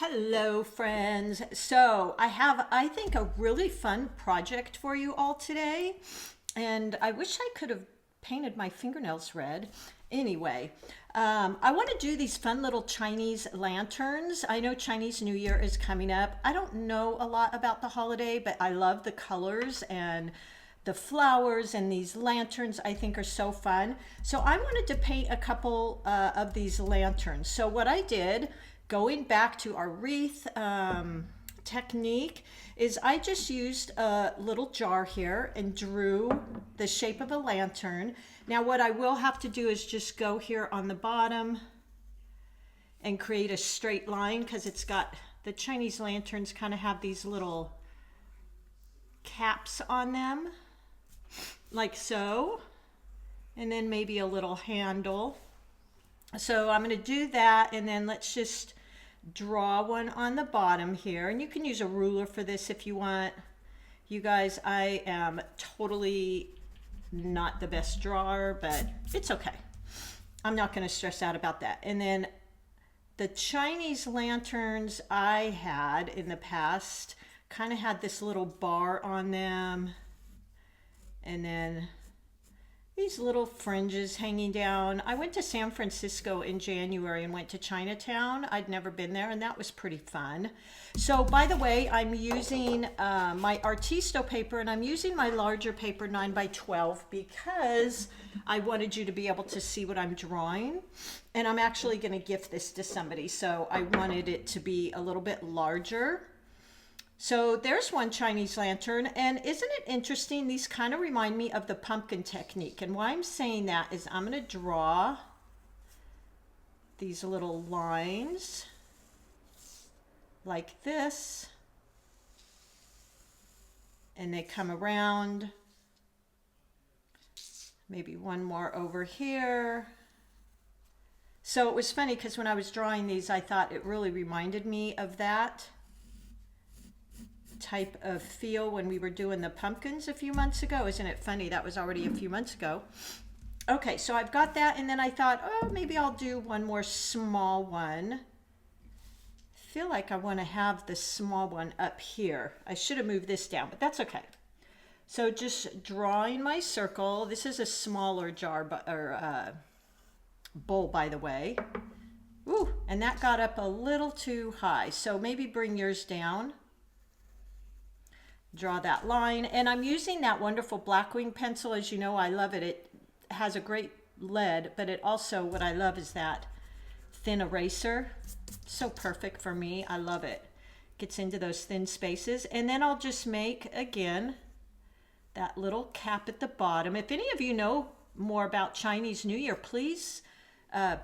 Hello friends. So I have, I think, a really fun project for you all today. And I wish I could have painted my fingernails red. Anyway, I want to do these fun little Chinese lanterns. I know Chinese New Year is coming up. I don't know a lot about the holiday, but I love the colors and the flowers, and these lanterns I think are so fun. So I wanted to paint a couple of these lanterns. So what I did, going back to our wreath technique, is I just used a little jar here and drew the shape of a lantern. Now what I will have to do is just go here on the bottom and create a straight line, because it's got, the Chinese lanterns kind of have these little caps on them, like so, and then maybe a little handle. So I'm going to do that, and then let's just draw one on the bottom here, and you can use a ruler for this if you want. You guys, I am totally not the best drawer, but it's okay. I'm not going to stress out about that. And then the Chinese lanterns I had in the past kind of had this little bar on them, and then these little fringes hanging down. I went to San Francisco in January and went to Chinatown. I'd never been there, and that was pretty fun. So by the way, I'm using my Artisto paper, and I'm using my larger paper 9x12 because I wanted you to be able to see what I'm drawing. And I'm actually going to gift this to somebody, so I wanted it to be a little bit larger. So there's one Chinese lantern, and isn't it interesting? These kind of remind me of the pumpkin technique. And why I'm saying that is I'm going to draw these little lines like this, and they come around. Maybe one more over here. So it was funny because when I was drawing these, I thought it really reminded me of that type of feel when we were doing the pumpkins a few months ago. Isn't it funny? That was already a few months ago. Okay, so I've got that, and then I thought, oh, maybe I'll do one more small one. I feel like I want to have the small one up here. I should have moved this down, but that's okay. So just drawing my circle. This is a smaller jar, or bowl, by the way. Ooh, and that got up a little too high, so maybe bring yours down. Draw that line, and I'm using that wonderful Blackwing pencil. As you know, I love it. It has a great lead, but it also, what I love is that thin eraser. So perfect for me. I love it. Gets into those thin spaces. And then I'll just make, again, that little cap at the bottom. If any of you know more about Chinese New Year, please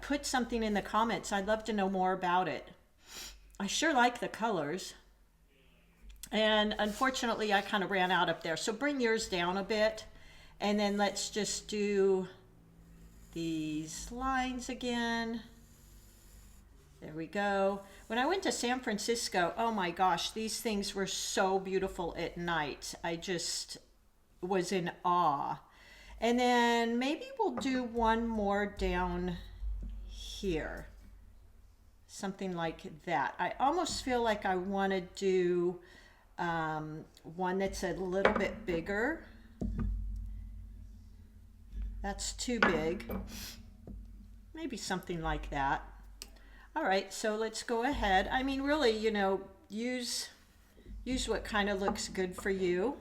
put something in the comments. I'd love to know more about it. I sure like the colors. And unfortunately, I kind of ran out up there. So bring yours down a bit. And then let's just do these lines again. There we go. When I went to San Francisco, oh my gosh, these things were so beautiful at night. I just was in awe. And then maybe we'll do one more down here. Something like that. I almost feel like I want to do one that's a little bit bigger. That's too big. Maybe something like that. All right, so let's go ahead. I mean, really, you know, use what kind of looks good for you,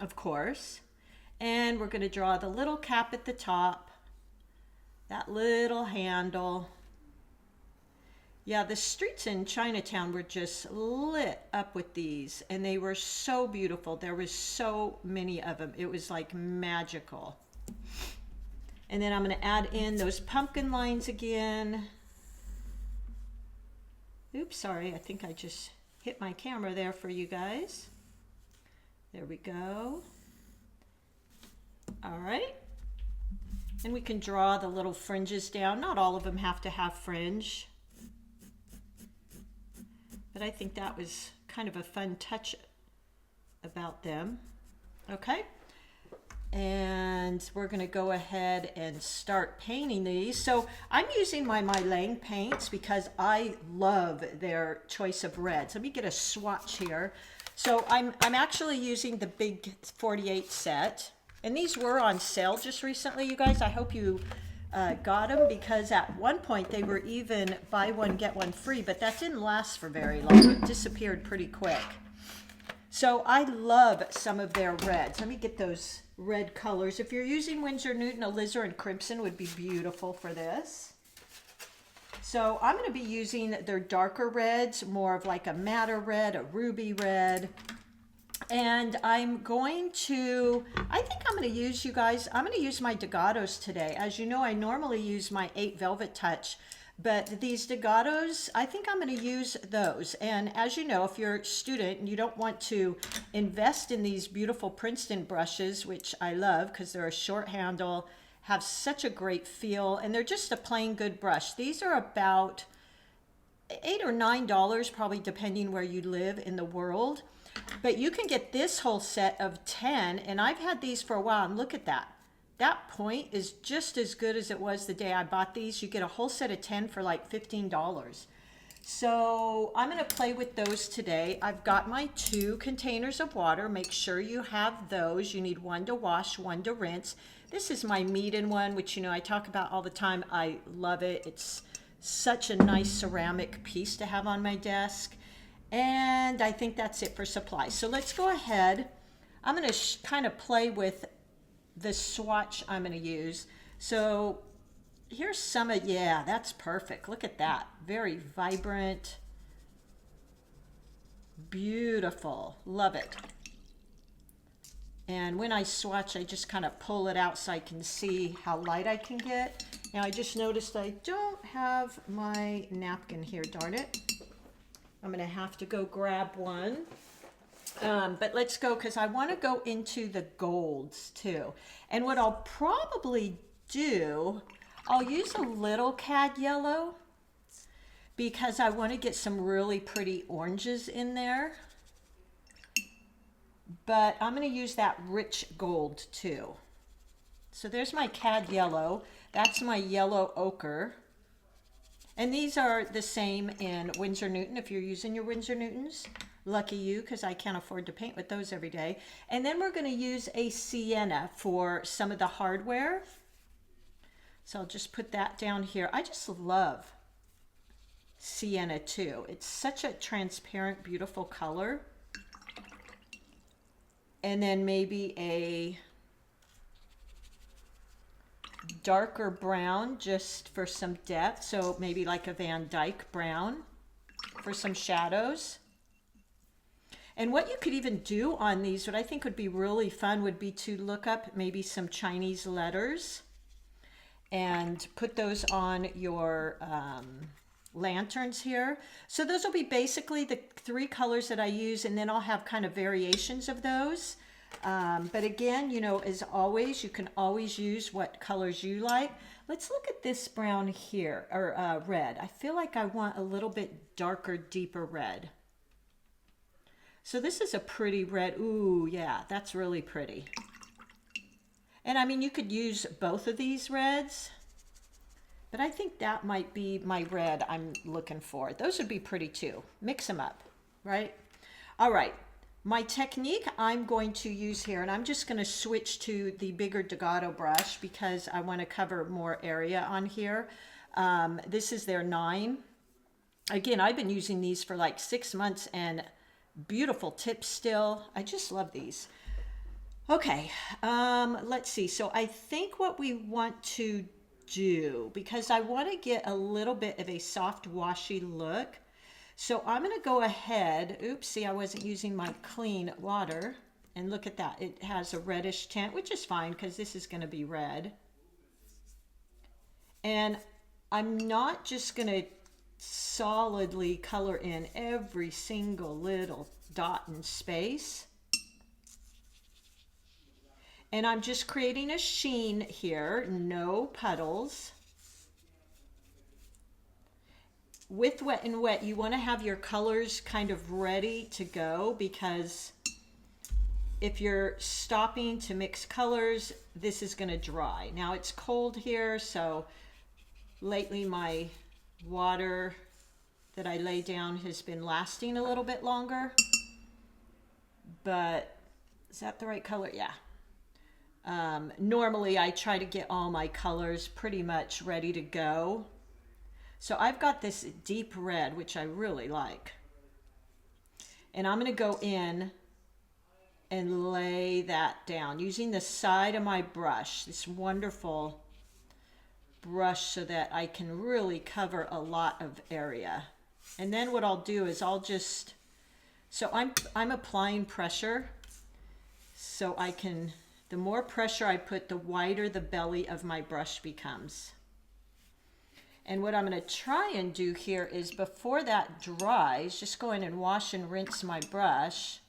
of course. And we're going to draw the little cap at the top, that little handle. Yeah, the streets in Chinatown were just lit up with these, and they were so beautiful. There was so many of them. It was like magical. And then I'm going to add in those pumpkin lines again. Oops, sorry. I think I just hit my camera there for you guys. There we go. All right. And we can draw the little fringes down. Not all of them have to have fringe. But I think that was kind of a fun touch about them. Okay. And we're going to go ahead and start painting these. So I'm using my MeiLang paints because I love their choice of reds. Let me get a swatch here. So I'm actually using the big 48 set, and these were on sale just recently, you guys. I hope you got them, because at one point they were even buy one get one free, but that didn't last for very long. It disappeared pretty quick. So I love some of their reds. Let me get those red colors. If you're using Winsor Newton, alizarin crimson would be beautiful for this. So I'm going to be using their darker reds, more of like a madder red, a ruby red. And I'm going to, I think I'm going to use, you guys, I'm going to use my Dugatos today. As you know, I normally use my 8 Velvet Touch, but these Dugatos, I think I'm going to use those. And as you know, if you're a student and you don't want to invest in these beautiful Princeton brushes, which I love because they're a short handle, have such a great feel, and they're just a plain good brush. These are about $8 or $9, probably depending where you live in the world. But you can get this whole set of 10, and I've had these for a while, and look at that. That point is just as good as it was the day I bought these. You get a whole set of 10 for like $15. So I'm going to play with those today. I've got my 2 containers of water. Make sure you have those. You need 1 to wash, 1 to rinse. This is my MEEDEN one, which, you know, I talk about all the time. I love it. It's such a nice ceramic piece to have on my desk. And I think that's it for supplies. So let's go ahead. I'm going to kind of play with the swatch I'm going to use. So here's some of, yeah, that's perfect. Look at that. Very vibrant. Beautiful. Love it. And when I swatch, I just kind of pull it out so I can see how light I can get. Now I just noticed I don't have my napkin here, darn it. I'm going to have to go grab one. But let's go, because I want to go into the golds too. And what I'll probably do, I'll use a little cad yellow because I want to get some really pretty oranges in there. But I'm going to use that rich gold too. So there's my cad yellow. That's my yellow ochre. And these are the same in Winsor Newton if you're using your Winsor Newtons. Lucky you, because I can't afford to paint with those every day. And then we're going to use a sienna for some of the hardware. So I'll just put that down here. I just love sienna too. It's such a transparent, beautiful color. And then maybe a darker brown just for some depth. So maybe like a Van Dyke brown for some shadows. And what you could even do on these, what I think would be really fun, would be to look up maybe some Chinese letters and put those on your lanterns here. So those will be basically the 3 colors that I use, and then I'll have kind of variations of those. But again, you know, as always, you can always use what colors you like. Let's look at this brown here, or red. I feel like I want a little bit darker, deeper red. So this is a pretty red. Ooh, yeah, that's really pretty. And I mean, you could use both of these reds, but I think that might be my red I'm looking for. Those would be pretty too. Mix them up, right? All right. My technique I'm going to use here, and I'm just going to switch to the bigger Dugato brush because I want to cover more area on here. This is their 9. Again, I've been using these for like 6 months, and beautiful tips still. I just love these. Okay, let's see. So I think what we want to do, because I want to get a little bit of a soft washy look, so I'm going to go ahead. Oops, see, I wasn't using my clean water. And look at that. It has a reddish tint, which is fine because this is going to be red. And I'm not just going to solidly color in every single little dot and space. And I'm just creating a sheen here, no puddles. With wet and wet, you want to have your colors kind of ready to go because if you're stopping to mix colors, this is going to dry. Now it's cold here, so lately my water that I lay down has been lasting a little bit longer. But is that the right color? Yeah. Normally I try to get all my colors pretty much ready to go. So I've got this deep red, which I really like. And I'm going to go in and lay that down using the side of my brush, this wonderful brush, so that I can really cover a lot of area. And then what I'll do is I'll just, so I'm applying pressure, so I can, the more pressure I put, the wider the belly of my brush becomes. And what I'm going to try and do here is, before that dries, just go in and wash and rinse my brush.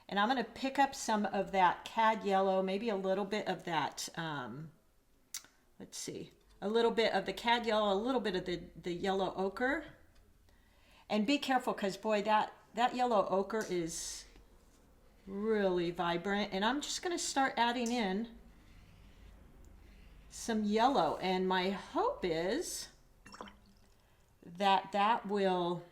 And I'm going to pick up some of that cad yellow, maybe a little bit of that, let's see, a little bit of the cad yellow, a little bit of the yellow ochre. And be careful, because boy, that yellow ochre is really vibrant. And I'm just going to start adding in some yellow. And my hope is that that will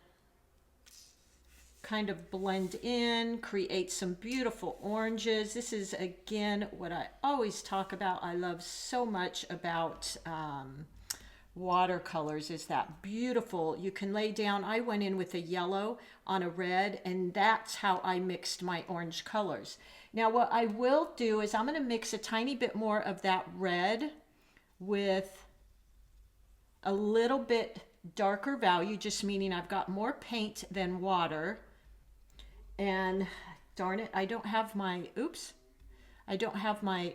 kind of blend in, create some beautiful oranges. This is, again, what I always talk about. I love so much about watercolors, is that beautiful, you can lay down. I went in with a yellow on a red, and that's how I mixed my orange colors. Now what I will do is I'm going to mix a tiny bit more of that red with a little bit darker value, just meaning I've got more paint than water. And darn it, I don't have my, I don't have my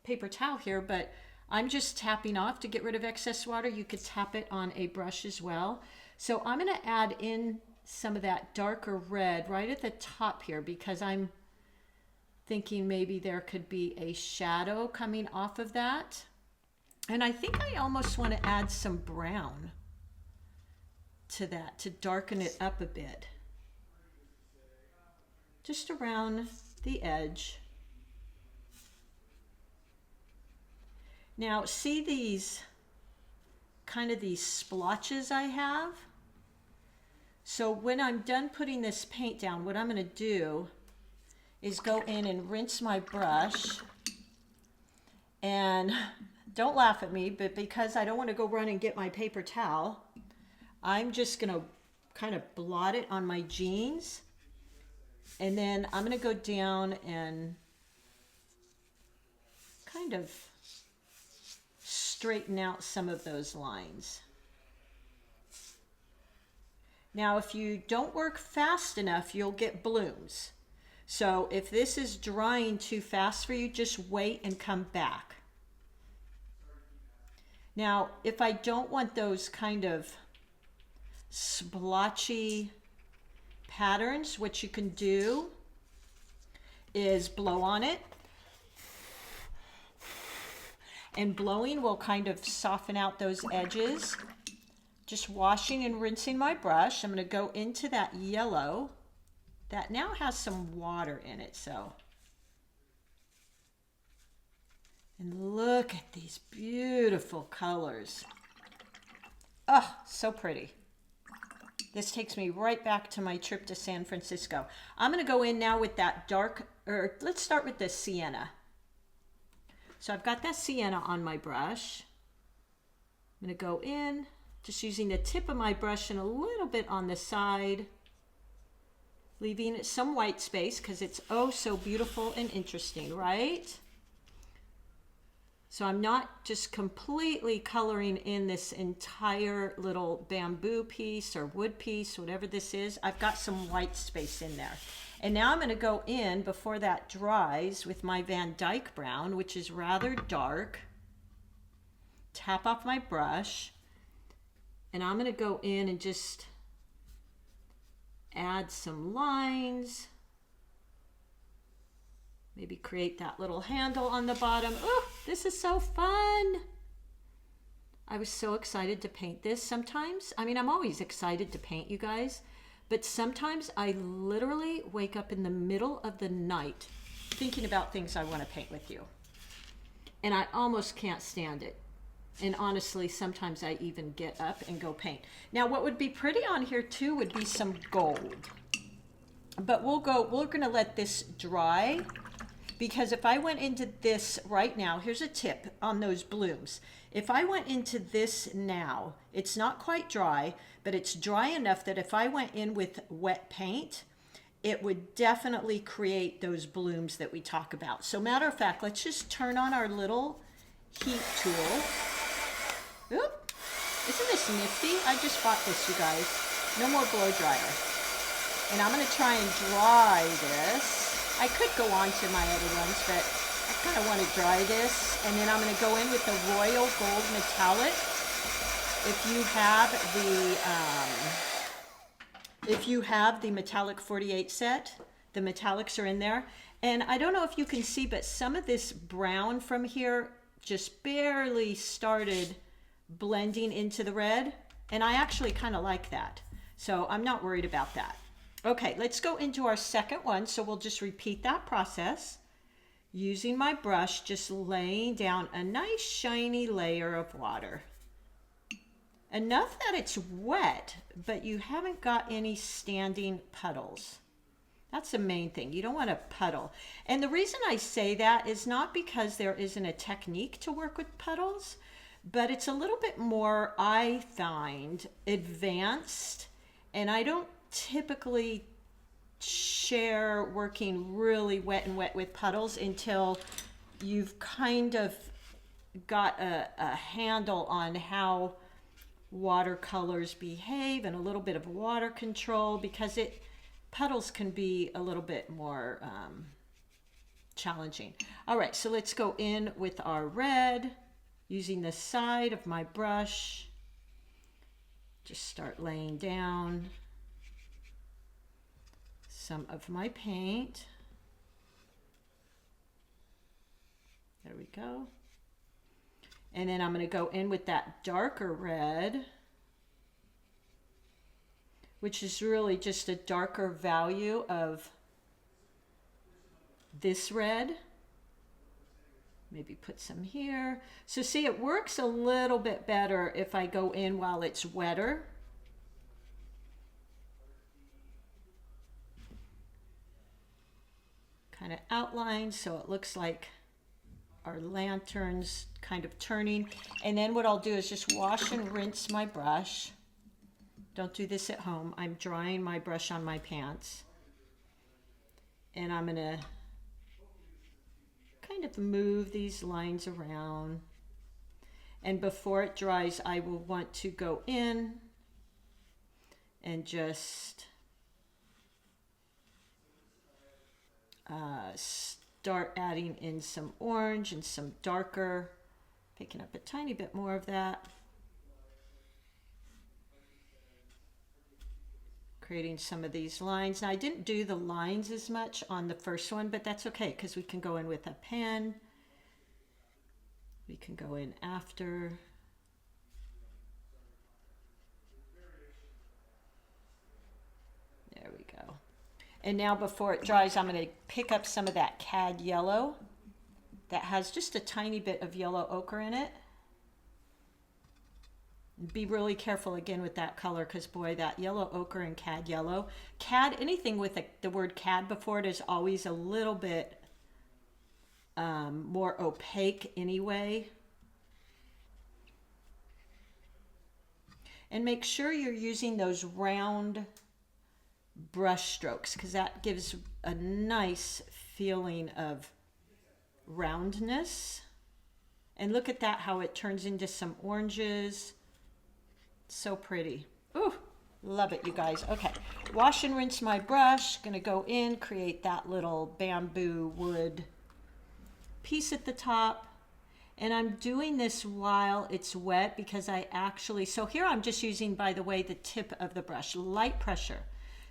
paper towel here, but I'm just tapping off to get rid of excess water. You could tap it on a brush as well. So I'm going to add in some of that darker red right at the top here, because I'm thinking maybe there could be a shadow coming off of that. And I think I almost want to add some brown to that to darken it up a bit, just around the edge. Now see these kind of these splotches I have? So when I'm done putting this paint down, what I'm going to do is go in and rinse my brush. And don't laugh at me, but because I don't want to go run and get my paper towel, I'm just going to kind of blot it on my jeans. And then I'm going to go down and kind of straighten out some of those lines. Now, if you don't work fast enough, you'll get blooms. So if this is drying too fast for you, just wait and come back. Now, if I don't want those kind of splotchy patterns, what you can do is blow on it. And blowing will kind of soften out those edges. Just washing and rinsing my brush. I'm going to go into that yellow that now has some water in it. And look at these beautiful colors. Oh, so pretty. This takes me right back to my trip to San Francisco. I'm going to go in now with that dark, or let's start with the sienna. So I've got that sienna on my brush. I'm going to go in, just using the tip of my brush and a little bit on the side, leaving some white space because it's oh so beautiful and interesting, right? So I'm not just completely coloring in this entire little bamboo piece or wood piece, whatever this is. I've got some white space in there. And now I'm going to go in before that dries with my Van Dyke brown, which is rather dark. Tap off my brush. And I'm going to go in and just add some lines. Maybe create that little handle on the bottom. Oh, this is so fun. I was so excited to paint this. Sometimes, I mean, I'm always excited to paint, you guys. But sometimes I literally wake up in the middle of the night thinking about things I want to paint with you. And I almost can't stand it. And honestly, sometimes I even get up and go paint. Now, what would be pretty on here too would be some gold. But we're gonna let this dry, because if I went into this right now, here's a tip on those blooms. If I went into this now, it's not quite dry, but it's dry enough that if I went in with wet paint, it would definitely create those blooms that we talk about. So matter of fact, let's just turn on our little heat tool. Oop, isn't this nifty? I just bought this, you guys. No more blow dryer. And I'm gonna try and dry this. I could go on to my other ones, but I kind of want to dry this. And then I'm gonna go in with the Royal Gold Metallic. If you have the Metallic 48 set, the metallics are in there. And I don't know if you can see, but some of this brown from here just barely started blending into the red. And I actually kind of like that. So I'm not worried about that. Okay, let's go into our second one. So we'll just repeat that process. Using my brush, just laying down a nice shiny layer of water. Enough that it's wet, but you haven't got any standing puddles. That's the main thing. You don't want to puddle. And the reason I say that is not because there isn't a technique to work with puddles, but it's a little bit more, I find, advanced. And I don't typically share working really wet with puddles until you've kind of got a handle on how watercolors behave and a little bit of water control, because puddles can be a little bit more challenging. All right, so let's go in with our red using the side of my brush. Just start laying down some of my paint. There we go. And then I'm going to go in with that darker red, which is really just a darker value of this red. Maybe put some here. So see, it works a little bit better if I go in while it's wetter. Kind of outline so it looks like our lanterns kind of turning. And then what I'll do is just wash and rinse my brush. Don't do this at home. I'm drying my brush on my pants. And I'm gonna kind of move these lines around. And before it dries, I will want to go in and just start adding in some orange and some darker, picking up a tiny bit more of that, creating some of these lines. Now I didn't do the lines as much on the first one, but that's okay because we can go in with a pen. We can go in after. There we go. And now before it dries, I'm going to pick up some of that cad yellow that has just a tiny bit of yellow ochre in it. Be really careful again with that color, because boy, that yellow ochre and cad yellow. Cad, anything with the word cad before it is always a little bit more opaque anyway. And make sure you're using those round brush strokes, because that gives a nice feeling of roundness. And look at that, how it turns into some oranges. So pretty. Ooh, love it, you guys. Okay, wash and rinse my brush. Gonna go in, create that little bamboo wood piece at the top. And I'm doing this while it's wet because I actually, so here I'm just using, by the way, the tip of the brush, light pressure.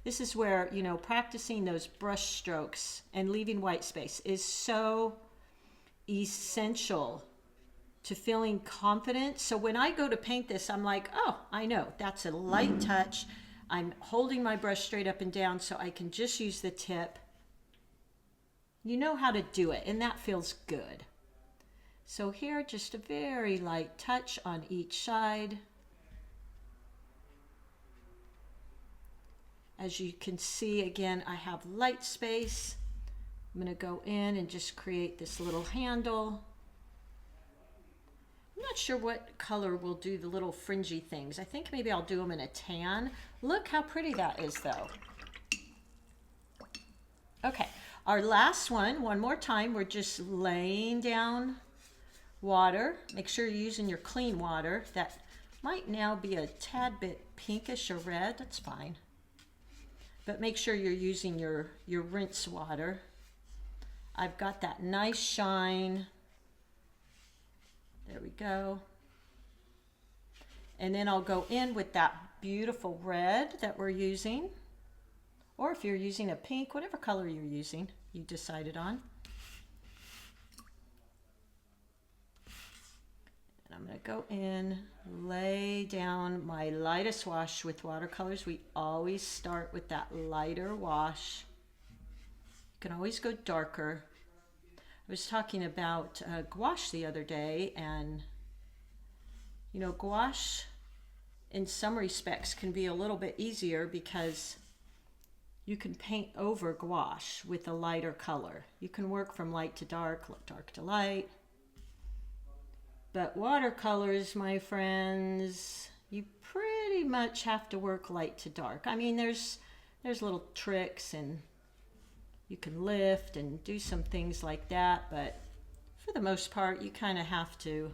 This is where, you know, practicing those brush strokes and leaving white space is so essential to feeling confident. So when I go to paint this, I'm like, oh, I know, that's a light touch. I'm holding my brush straight up and down so I can just use the tip You know how to do it, and that feels good. So here, just a very light touch on each side. As you can see, again, I have light space. I'm going to go in and just create this little handle. I'm not sure what color will do the little fringy things. I think maybe I'll do them in a tan. Look how pretty that is, though. Okay, our last one more time, we're just laying down water. Make sure you're using your clean water. That might now be a tad bit pinkish or red. That's fine. But make sure you're using your rinse water. I've got that nice shine. There we go. And then I'll go in with that beautiful red that we're using. Or if you're using a pink, whatever color you're using, you decided on. And I'm going to go in, lay down my lightest wash with watercolors. We always start with that lighter wash. You can always go darker. I was talking about gouache the other day, and you know, gouache in some respects can be a little bit easier because you can paint over gouache with a lighter color. You can work from light to dark, dark to light. But watercolors, my friends, you pretty much have to work light to dark. I mean, there's little tricks, and you can lift and do some things like that, but for the most part, you kind of have to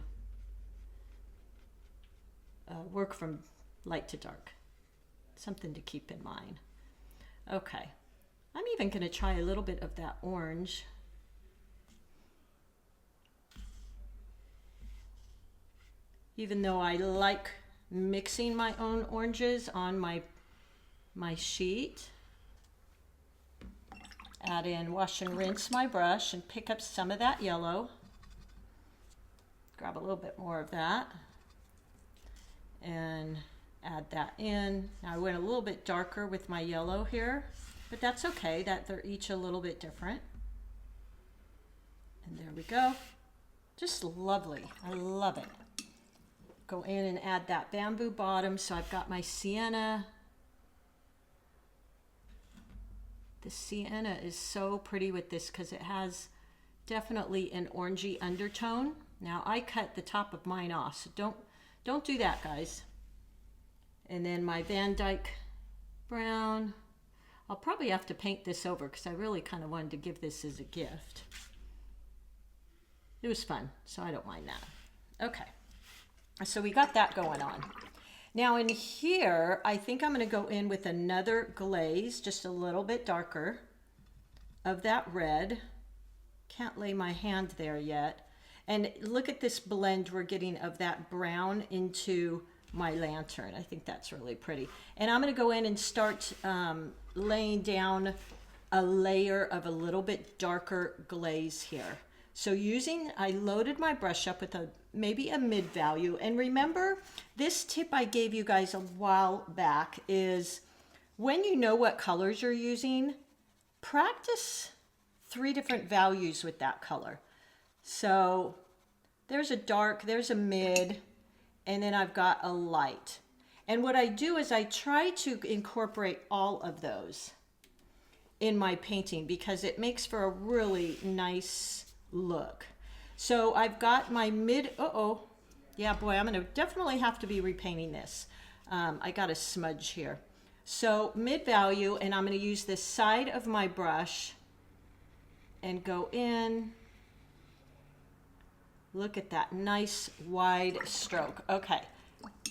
work from light to dark. Something to keep in mind. Okay, I'm even going to try a little bit of that orange. Even though I like mixing my own oranges on my sheet. Add in, wash and rinse my brush and pick up some of that yellow. Grab a little bit more of that and add that in. Now I went a little bit darker with my yellow here, but that's okay, that they're each a little bit different. And there we go. Just lovely. I love it. Go in and add that bamboo bottom. So I've got my sienna. The sienna is so pretty with this because it has definitely an orangey undertone. Now I cut the top of mine off, so don't do that, guys. And then my Van Dyke brown. I'll probably have to paint this over because I really kind of wanted to give this as a gift. It was fun, so I don't mind that. Okay, so we got that going on. Now in here, I think I'm going to go in with another glaze, just a little bit darker, of that red. Can't lay my hand there yet. And look at this blend we're getting of that brown into my lantern. I think that's really pretty. And I'm going to go in and start laying down a layer of a little bit darker glaze here. So I loaded my brush up with maybe a mid value. And remember, this tip I gave you guys a while back is when you know what colors you're using, practice 3 different values with that color. So there's a dark, there's a mid, and then I've got a light. And what I do is I try to incorporate all of those in my painting because it makes for a really nice look. So I've got my mid, yeah, boy, I'm gonna definitely have to be repainting this. I got a smudge here. So mid value, and I'm gonna use this side of my brush and go in. Look at that nice wide stroke. Okay,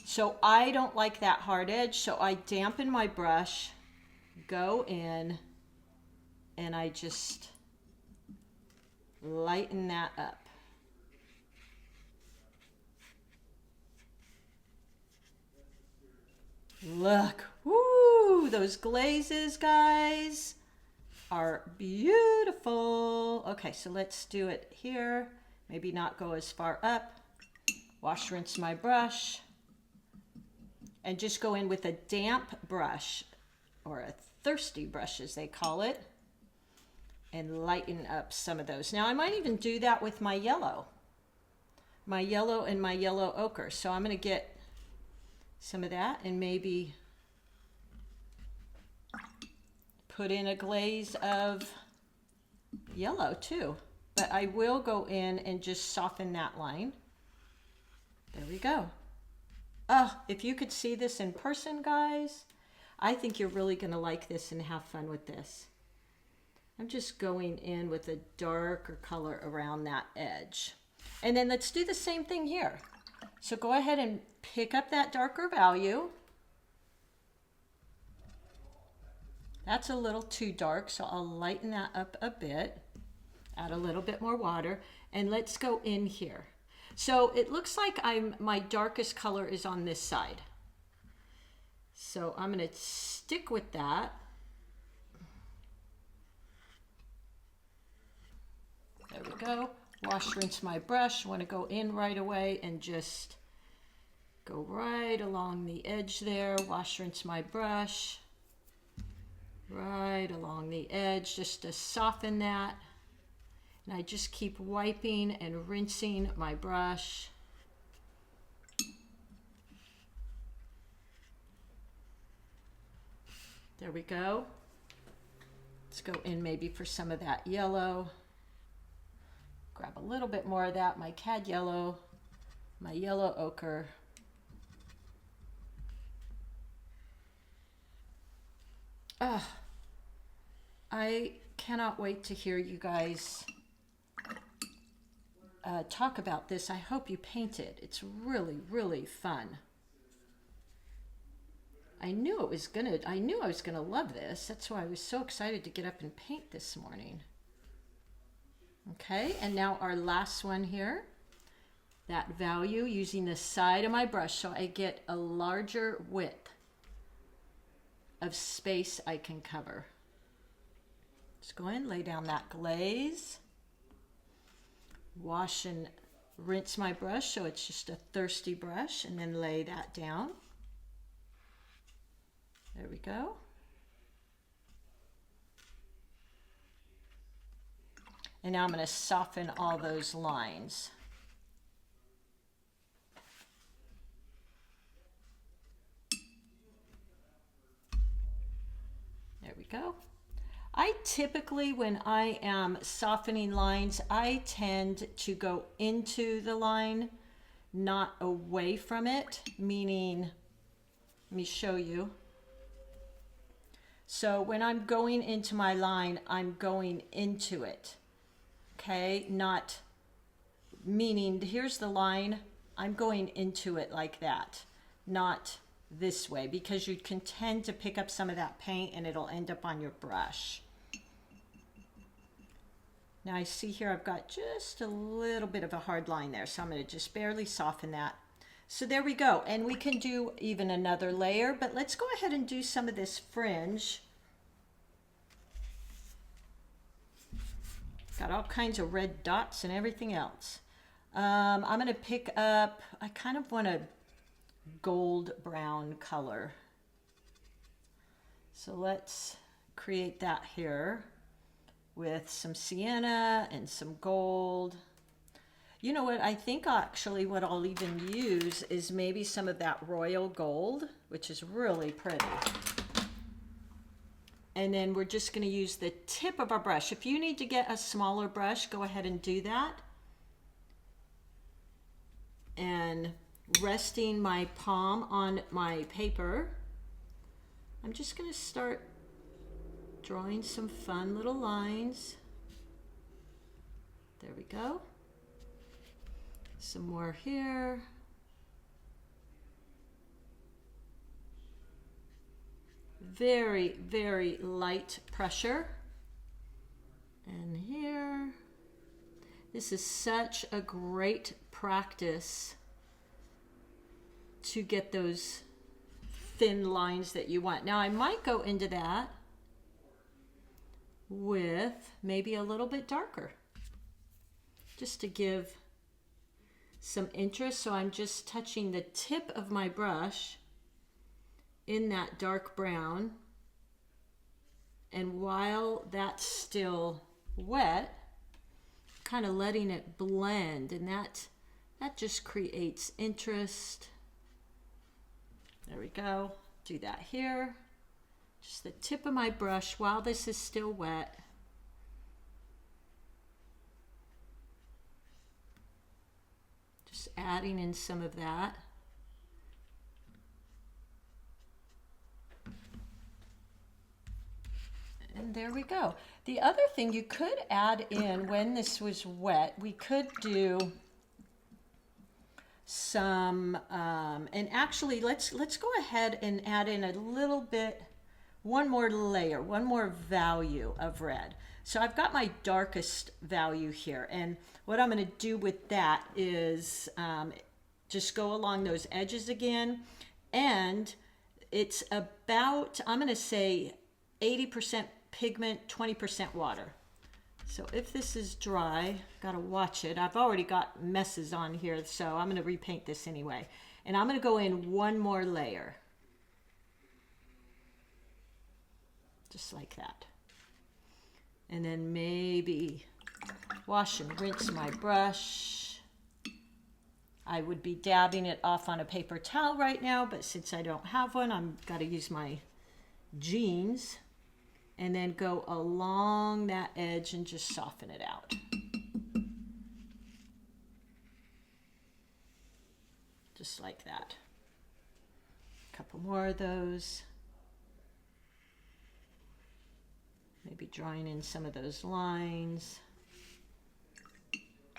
so I don't like that hard edge, so I dampen my brush, go in, and I just lighten that up. Look, woo, those glazes, guys, are beautiful. Okay, so let's do it here. Maybe not go as far up. Wash, rinse my brush. And just go in with a damp brush, or a thirsty brush as they call it. and lighten up some of those. Now I might even do that with my yellow and my yellow ochre. So I'm going to get some of that and maybe put in a glaze of yellow too. But I will go in and just soften that line. There we go. Oh, if you could see this in person, guys, I think you're really going to like this and have fun with this. I'm just going in with a darker color around that edge. And then let's do the same thing here. So go ahead and pick up that darker value. That's a little too dark, so I'll lighten that up a bit. Add a little bit more water, and let's go in here. So it looks like my darkest color is on this side. So I'm going to stick with that. There we go. Wash, rinse my brush. I want to go in right away and just go right along the edge there. Wash, rinse my brush. Right along the edge just to soften that. And I just keep wiping and rinsing my brush. There we go. Let's go in maybe for some of that yellow. Grab a little bit more of that, my cad yellow, my yellow ochre. I cannot wait to hear you guys talk about this. I hope you paint it. It's really, really fun. I knew I was gonna love this. That's why I was so excited to get up and paint this morning. Okay, and now our last one here. That value using the side of my brush so I get a larger width of space I can cover. Just go in, lay down that glaze. Wash and rinse my brush so it's just a thirsty brush, and then lay that down. There we go. And now I'm going to soften all those lines. There we go. I typically, when I am softening lines, I tend to go into the line, not away from it, meaning, let me show you. So when I'm going into my line, I'm going into it, okay? Not meaning, here's the line, I'm going into it like that, not this way, because you can tend to pick up some of that paint and it'll end up on your brush. Now I see here I've got just a little bit of a hard line there, so I'm going to just barely soften that. So there we go, and we can do even another layer, but let's go ahead and do some of this fringe. Got all kinds of red dots and everything else. I'm going to pick up, I kind of want a gold brown color. So let's create that here with some sienna and some gold. You know what, I think actually what I'll even use is maybe some of that royal gold, which is really pretty. And then we're just going to use the tip of our brush. If you need to get a smaller brush, go ahead and do that. And resting my palm on my paper, I'm just going to start drawing some fun little lines. There we go. Some more here. Very, very light pressure. And here. This is such a great practice to get those thin lines that you want. Now I might go into that with maybe a little bit darker, just to give some interest. So I'm just touching the tip of my brush in that dark brown, and while that's still wet, kind of letting it blend, and that just creates interest. There we go. Do that here. Just the tip of my brush while this is still wet. Just adding in some of that. And there we go. The other thing you could add in when this was wet, we could do some, and actually let's go ahead and add in a little bit, one more layer, one more value of red. So I've got my darkest value here, and what I'm going to do with that is just go along those edges again, and it's about, I'm going to say 80% pigment, 20% water. So if this is dry, gotta watch it. I've already got messes on here, so I'm gonna repaint this anyway. And I'm gonna go in one more layer. Just like that. And then maybe wash and rinse my brush. I would be dabbing it off on a paper towel right now, but since I don't have one, I'm gotta use my jeans. And then go along that edge and just soften it out. Just like that. A couple more of those. Maybe drawing in some of those lines.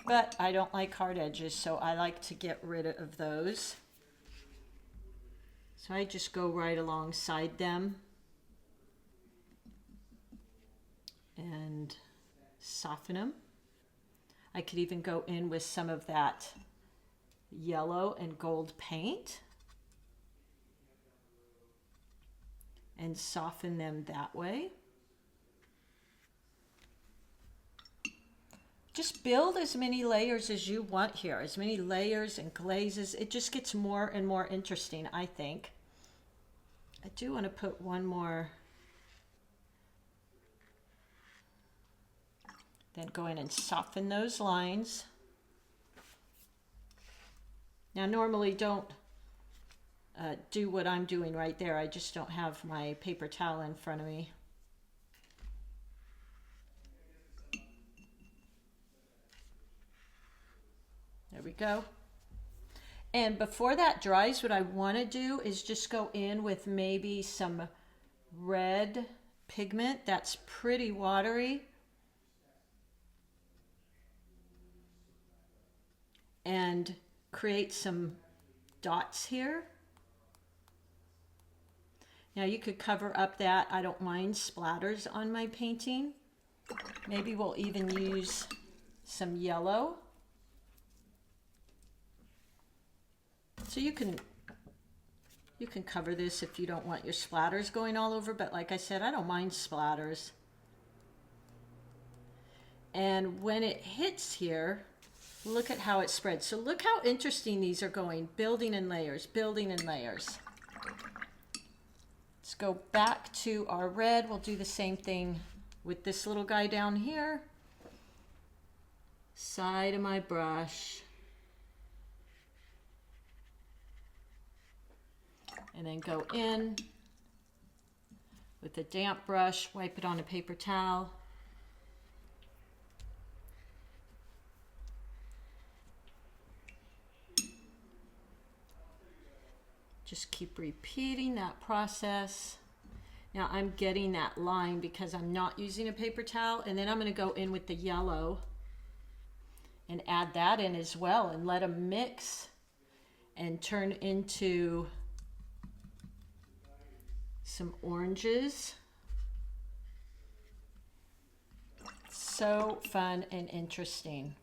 But I don't like hard edges, so I like to get rid of those. So I just go right alongside them. And soften them. I could even go in with some of that yellow and gold paint and soften them that way. Just build as many layers as you want here, as many layers and glazes. It just gets more and more interesting, I think. I do want to put one more. Then go in and soften those lines. Now normally don't do what I'm doing right there. I just don't have my paper towel in front of me. There we go. And before that dries, what I want to do is just go in with maybe some red pigment that's pretty watery. And create some dots here. Now you could cover up that. I don't mind splatters on my painting. Maybe we'll even use some yellow. So you can cover this if you don't want your splatters going all over, but like I said, I don't mind splatters. And when it hits here, look at how it spreads. So look how interesting these are going, building in layers, building in layers. Let's go back to our red. We'll do the same thing with this little guy down here. Side of my brush. And then go in with a damp brush, wipe it on a paper towel. Just keep repeating that process. Now I'm getting that line because I'm not using a paper towel, and then I'm going to go in with the yellow and add that in as well and let them mix and turn into some oranges. So fun and interesting.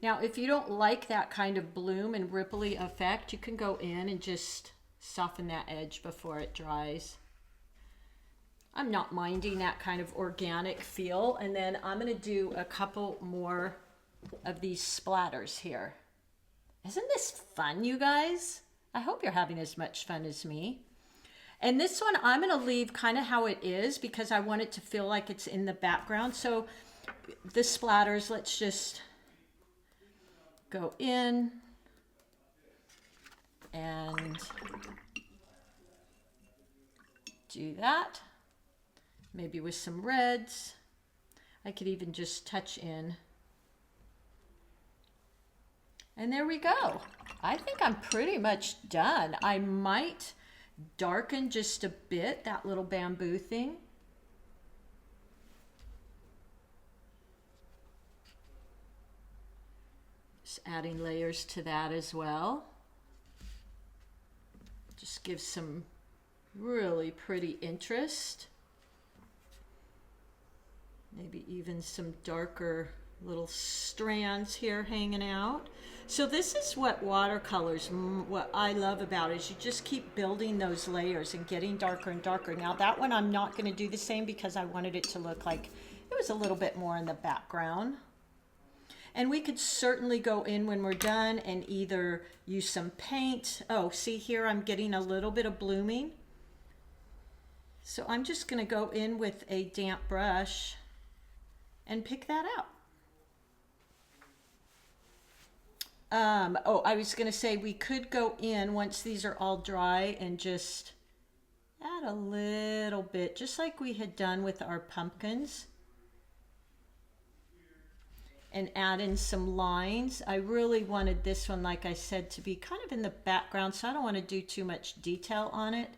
Now, if you don't like that kind of bloom and ripply effect, you can go in and just soften that edge before it dries. I'm not minding that kind of organic feel. And then I'm going to do a couple more of these splatters here. Isn't this fun, you guys? I hope you're having as much fun as me. And this one, I'm going to leave kind of how it is because I want it to feel like it's in the background. So the splatters, let's just go in and do that. Maybe with some reds. I could even just touch in. And there we go. I think I'm pretty much done. I might darken just a bit that little bamboo thing. Just adding layers to that as well. Just gives some really pretty interest. Maybe even some darker little strands here hanging out. So this is what watercolors, what I love about it, is you just keep building those layers and getting darker and darker. Now that one I'm not going to do the same because I wanted it to look like it was a little bit more in the background. And we could certainly go in when we're done and either use some paint. Oh, see here I'm getting a little bit of blooming. So I'm just going to go in with a damp brush and pick that out. Oh, I was going to say we could go in once these are all dry and just add a little bit, just like we had done with our pumpkins. And add in some lines. I really wanted this one, like I said, to be kind of in the background, so I don't want to do too much detail on it.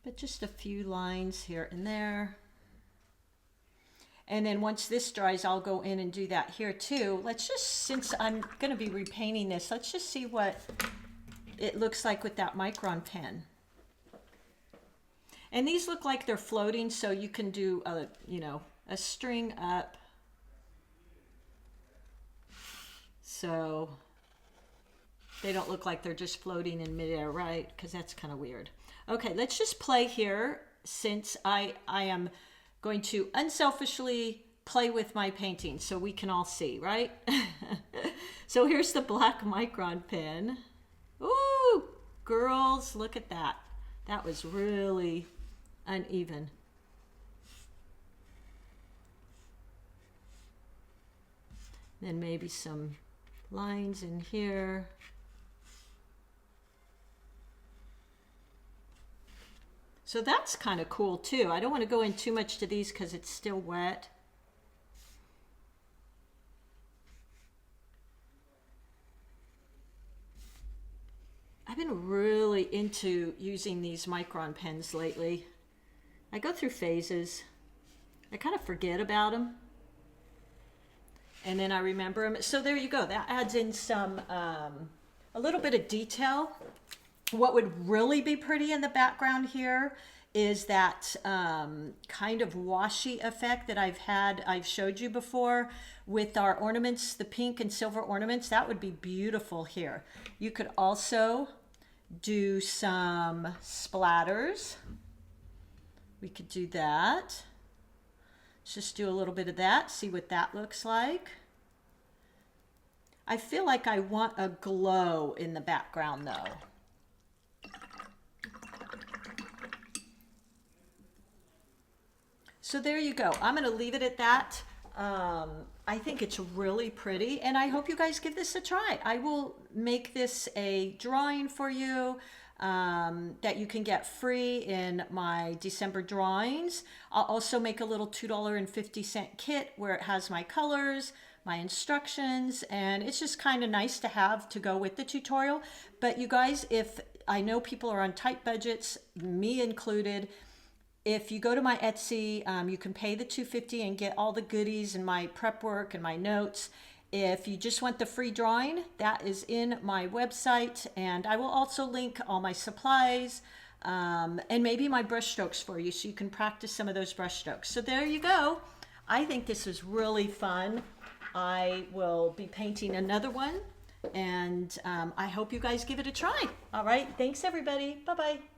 But just a few lines here and there. And then once this dries, I'll go in and do that here too. Let's just, since I'm going to be repainting this, let's just see what it looks like with that Micron pen. And these look like they're floating, so you can do a, you know, a string up. So they don't look like they're just floating in midair, right? Because that's kind of weird. Okay, let's just play here, since I am going to unselfishly play with my painting so we can all see, right? So here's the black Micron pen. Ooh, girls, look at that. That was really uneven. Then maybe some lines in here. So that's kind of cool too. I don't want to go in too much to these because it's still wet. I've been really into using these Micron pens lately. I go through phases. I kind of forget about them. And then I remember them. So there you go. That adds in some, a little bit of detail. What would really be pretty in the background here is that kind of washy effect that I've showed you before with our ornaments, the pink and silver ornaments. That would be beautiful here. You could also do some splatters. We could do that. Let's just do a little bit of that, see what that looks like. I feel like I want a glow in the background though. So there you go. I'm going to leave it at that. I think it's really pretty, and I hope you guys give this a try. I will make this a drawing for you that you can get free in my December drawings. I'll also make a little $2.50 kit where it has my colors, my instructions, and it's just kind of nice to have to go with the tutorial. But you guys, if I know people are on tight budgets, me included, if you go to my Etsy, you can pay the $2.50 and get all the goodies and my prep work and my notes. If you just want the free drawing, that is in my website, and I will also link all my supplies and maybe my brush strokes for you so you can practice some of those brush strokes. So there you go. I think this was really fun. I will be painting another one, and I hope you guys give it a try. All right, thanks everybody. Bye-bye.